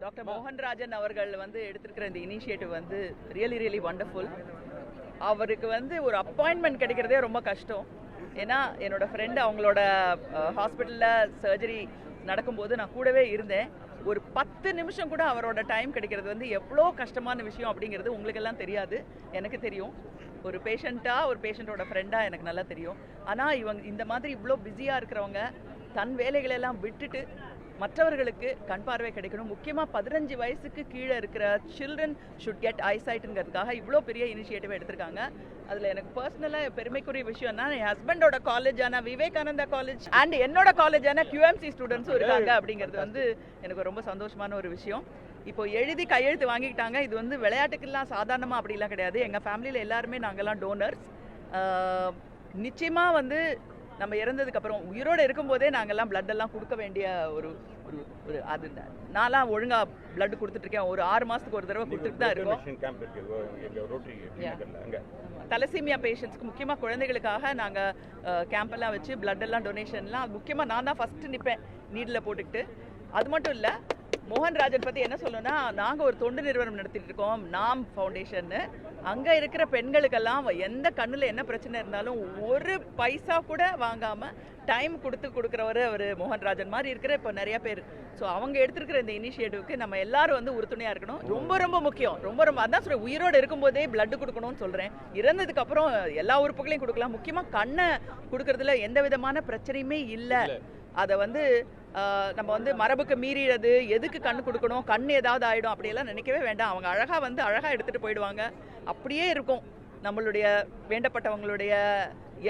Doctor Mohanrajan அவர்கள் வந்து எடுத்திருக்கிற இந்த இனிஷியேட்டிவ் வந்து ரியலி வண்டர்ஃபுல். அவருக்கு வந்து ஒரு அப்பாயின்மெண்ட் கிடைக்கிறதே ரொம்ப கஷ்டம். ஏன்னா என்னோட ஃப்ரெண்டு அவங்களோட ஹாஸ்பிட்டலில் சர்ஜரி நடக்கும்போது நான் கூடவே இருந்தேன். ஒரு 10 நிமிஷம் கூட அவரோட டைம் கிடைக்கிறது வந்து எவ்வளோ கஷ்டமான விஷயம் அப்படிங்கிறது உங்களுக்கெல்லாம் தெரியாது, எனக்கு தெரியும். ஒரு பேஷண்ட்டாக ஒரு பேஷண்ட்டோட ஃப்ரெண்டாக எனக்கு நல்லா தெரியும். ஆனால் இவங்க இந்த மாதிரி இவ்வளோ பிஸியாக இருக்கிறவங்க தன் வேலைகளெல்லாம் விட்டுட்டு மற்றவர்களுக்கு கண் பார்வை கிடைக்கணும். முக்கியமாக 15 வயசுக்கு கீழே இருக்கிற சில்ட்ரன் ஷுட் கெட் ஐசைட்டுங்கிறதுக்காக இவ்வளோ பெரிய இனிஷியேட்டிவ் எடுத்திருக்காங்க. அதில் எனக்கு பர்சனலாக பெருமைக்குரிய விஷயம்னா என் ஹஸ்பண்டோட காலேஜான விவேகானந்தா காலேஜ் அண்ட் என்னோட காலேஜான QMC ஸ்டூடெண்ட்ஸும் இருக்காங்க அப்படிங்கிறது வந்து எனக்கு ரொம்ப சந்தோஷமான ஒரு விஷயம். இப்போ எழுதி கையெழுத்து வாங்கிக்கிட்டாங்க. இது வந்து விளையாட்டுக்கெல்லாம் சாதாரணமாக அப்படிலாம் கிடையாது. எங்கள் ஃபேமிலியில் எல்லாருமே நாங்கள்லாம் டோனர்ஸ். நிச்சயமாக வந்து நம்ம இறந்ததுக்கப்புறம் உயிரோடு இருக்கும்போதே நாங்கள்லாம் பிளட்டெல்லாம் கொடுக்க வேண்டிய ஒரு ஒரு ஒரு அது நான்லாம் ஒழுங்காக பிளட் கொடுத்துட்ருக்கேன். ஒரு 6 மாதத்துக்கு ஒரு தடவை கொடுத்துட்டு தான் இருக்கோம். தலசீமியா பேஷண்ட்ஸ்க்கு முக்கியமாக குழந்தைகளுக்காக நாங்கள் கேம்பெல்லாம் வச்சு பிளட்டெல்லாம் டொனேஷன்லாம் முக்கியமாக நான் தான் ஃபஸ்ட்டு நிற்பேன் நீடில் போட்டுக்கிட்டு. அது மட்டும் இல்லை, மோகன்ராஜன் பற்றி என்ன சொல்லணும்னா, நாங்கள் ஒரு தொண்டு நிறுவனம் நடத்திட்டு இருக்கோம், நாம் ஃபவுண்டேஷன்னு. அங்கே இருக்கிற பெண்களுக்கெல்லாம் எந்த கண்ணில் என்ன பிரச்சனை இருந்தாலும் ஒரு பைசா கூட வாங்காமல் டைம் கொடுக்குறவர் அவர் மோகன்ராஜன் மாதிரி இருக்கிற இப்போ நிறைய பேர். ஸோ அவங்க எடுத்துருக்கிற இந்த இனிஷியேட்டிவ்க்கு நம்ம எல்லாரும் வந்து உறுதுணையாக இருக்கணும். ரொம்ப முக்கியம். ரொம்ப அதான் சொல்கிறேன், உயிரோடு இருக்கும்போதே பிளட்டு கொடுக்கணும்னு சொல்கிறேன். இறந்ததுக்கப்புறம் எல்லா உறுப்புகளையும் கொடுக்கலாம். முக்கியமாக கண்ணை கொடுக்கறதுல எந்த விதமான பிரச்சனையுமே இல்லை. அதை வந்து நம்ம வந்து மரபுக்கு மீறிடுறது, எதுக்கு கண் கொடுக்கணும், கண் ஏதாவது ஆகிடும் அப்படியெல்லாம் நினைக்கவே வேண்டாம். அவங்க அழகாக எடுத்துகிட்டு போயிடுவாங்க. அப்படியே இருக்கும், நம்மளுடைய வேண்டப்பட்டவங்களுடைய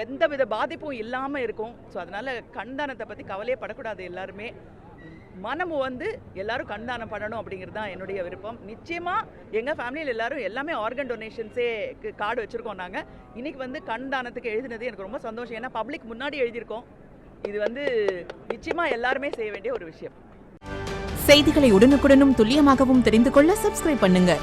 எந்த வித பாதிப்பும் இல்லாமல் இருக்கும். ஸோ அதனால் கண் தானத்தை பற்றி கவலையே படக்கூடாது. எல்லாருமே மனமும் வந்து எல்லாரும் கண் தானம் பண்ணணும் அப்படிங்கிறது தான் என்னுடைய விருப்பம். நிச்சயமாக எங்கள் ஃபேமிலியில் எல்லாமே ஆர்கன் டொனேஷன்ஸே கார்டு வச்சுருக்கோம். நாங்கள் இன்றைக்கி வந்து கண் தானத்துக்கு எழுதினது எனக்கு ரொம்ப சந்தோஷம். ஏன்னா பப்ளிக் முன்னாடி எழுதியிருக்கோம். இது வந்து நிச்சயமாக எல்லாருமே செய்ய வேண்டிய ஒரு விஷயம். செய்திகளை உடனுக்குடனும் துல்லியமாகவும் தெரிந்து கொள்ள சப்ஸ்கிரைப் பண்ணுங்க.